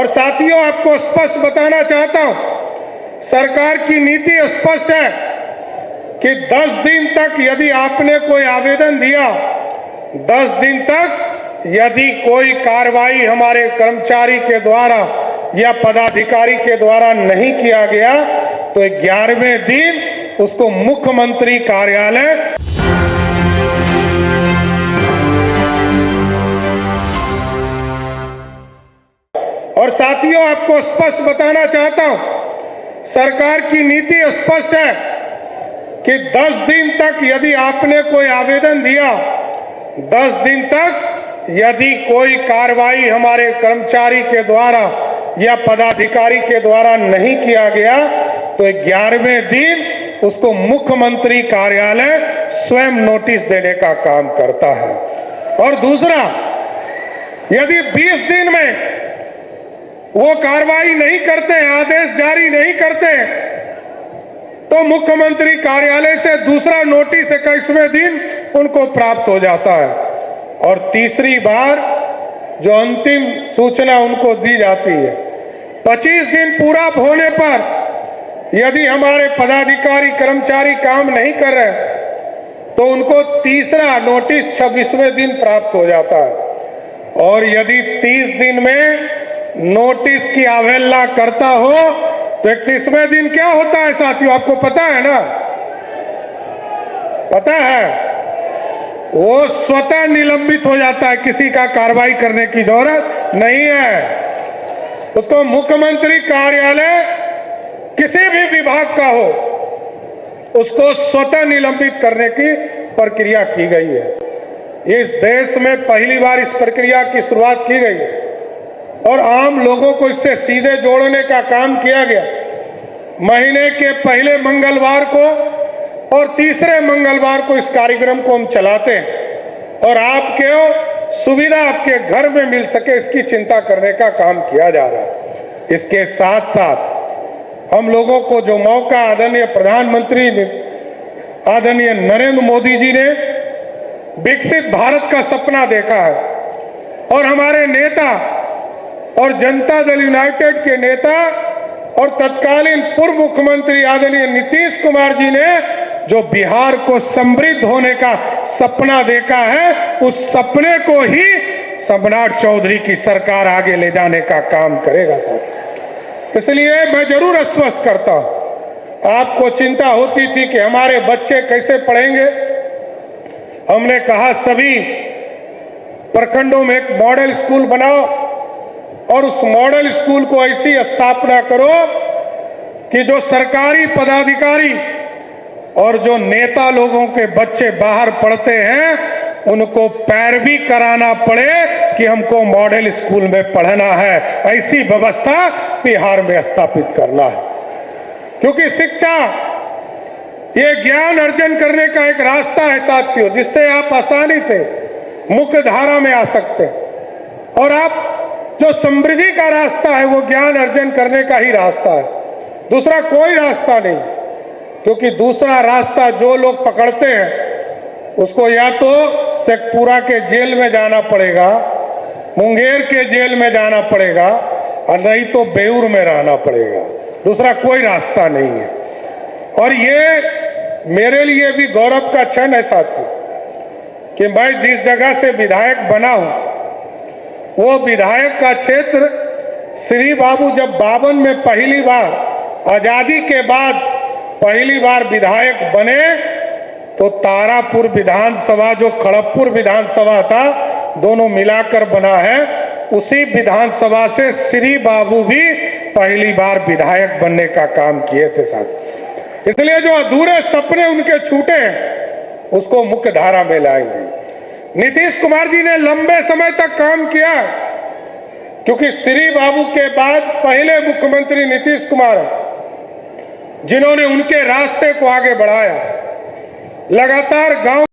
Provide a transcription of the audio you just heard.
और साथियों, आपको स्पष्ट बताना चाहता हूं, सरकार की नीति स्पष्ट है कि 10 दिन तक यदि आपने कोई आवेदन दिया, 10 दिन तक यदि कोई कार्रवाई हमारे कर्मचारी के द्वारा या पदाधिकारी के द्वारा नहीं किया गया तो 11वें दिन उसको मुख्यमंत्री कार्यालय और साथियों, आपको स्पष्ट बताना चाहता हूं, सरकार की नीति स्पष्ट है कि 10 दिन तक यदि आपने कोई आवेदन दिया, 10 दिन तक यदि कोई कार्रवाई हमारे कर्मचारी के द्वारा या पदाधिकारी के द्वारा नहीं किया गया तो 11वें दिन उसको मुख्यमंत्री कार्यालय स्वयं नोटिस देने का काम करता है। और दूसरा, यदि 20 दिन में वो कार्रवाई नहीं करते, आदेश जारी नहीं करते, तो मुख्यमंत्री कार्यालय से दूसरा नोटिस 21वें दिन उनको प्राप्त हो जाता है। और तीसरी बार जो अंतिम सूचना उनको दी जाती है, 25 दिन पूरा होने पर यदि हमारे पदाधिकारी कर्मचारी काम नहीं कर रहे तो उनको तीसरा नोटिस 26वें दिन प्राप्त हो जाता है। और यदि 30 दिन में नोटिस की अवहेलना करता हो तो 31वें दिन क्या होता है साथियों, आपको पता है ना? पता है, वो स्वतः निलंबित हो जाता है, किसी का कार्रवाई करने की जरूरत नहीं है। उसको मुख्यमंत्री कार्यालय किसी भी विभाग का हो, उसको स्वतः निलंबित करने की प्रक्रिया की गई है। इस देश में पहली बार इस प्रक्रिया की शुरुआत की गई है और आम लोगों को इससे सीधे जोड़ने का काम किया गया। महीने के पहले मंगलवार को और तीसरे मंगलवार को इस कार्यक्रम को हम चलाते हैं और आपके सुविधा आपके घर में मिल सके इसकी चिंता करने का काम किया जा रहा है। इसके साथ साथ हम लोगों को जो मौका आदरणीय प्रधानमंत्री आदरणीय नरेंद्र मोदी जी ने विकसित भारत का सपना देखा है और हमारे नेता और जनता दल यूनाइटेड के नेता और तत्कालीन पूर्व मुख्यमंत्री आदरणीय नीतीश कुमार जी ने जो बिहार को समृद्ध होने का सपना देखा है, उस सपने को ही सम्राट चौधरी की सरकार आगे ले जाने का काम करेगा। इसलिए मैं जरूर आश्वस्त करता हूं, आपको चिंता होती थी कि हमारे बच्चे कैसे पढ़ेंगे। हमने कहा सभी प्रखंडों में एक मॉडल स्कूल बनाओ और उस मॉडल स्कूल को ऐसी स्थापना करो कि जो सरकारी पदाधिकारी और जो नेता लोगों के बच्चे बाहर पढ़ते हैं उनको पैरवी कराना पड़े कि हमको मॉडल स्कूल में पढ़ना है। ऐसी व्यवस्था बिहार में स्थापित करना है, क्योंकि शिक्षा ये ज्ञान अर्जन करने का एक रास्ता है साथियों, जिससे आप आसानी से मुख्य धारा में आ सकते हैं। और आप जो समृद्धि का रास्ता है वो ज्ञान अर्जन करने का ही रास्ता है, दूसरा कोई रास्ता नहीं। क्योंकि दूसरा रास्ता जो लोग पकड़ते हैं उसको या तो शेखपुरा के जेल में जाना पड़ेगा, मुंगेर के जेल में जाना पड़ेगा और नहीं तो बेऊर में रहना पड़ेगा, दूसरा कोई रास्ता नहीं है। और ये मेरे लिए भी गौरव का क्षण है साथियों कि मैं जिस जगह से विधायक बना हूं वो विधायक का क्षेत्र श्री बाबू जब 52 में पहली बार आजादी के बाद पहली बार विधायक बने तो तारापुर विधानसभा जो खड़गपुर विधानसभा था दोनों मिलाकर बना है, उसी विधानसभा से श्री बाबू भी पहली बार विधायक बनने का काम किए थे साथ। इसलिए जो अधूरे सपने उनके छूटे हैं उसको मुख्य धारा में लाएंगे। नीतीश कुमार जी ने लंबे समय तक काम किया क्योंकि श्री बाबू के बाद पहले मुख्यमंत्री नीतीश कुमार जिन्होंने उनके रास्ते को आगे बढ़ाया। लगातार गांव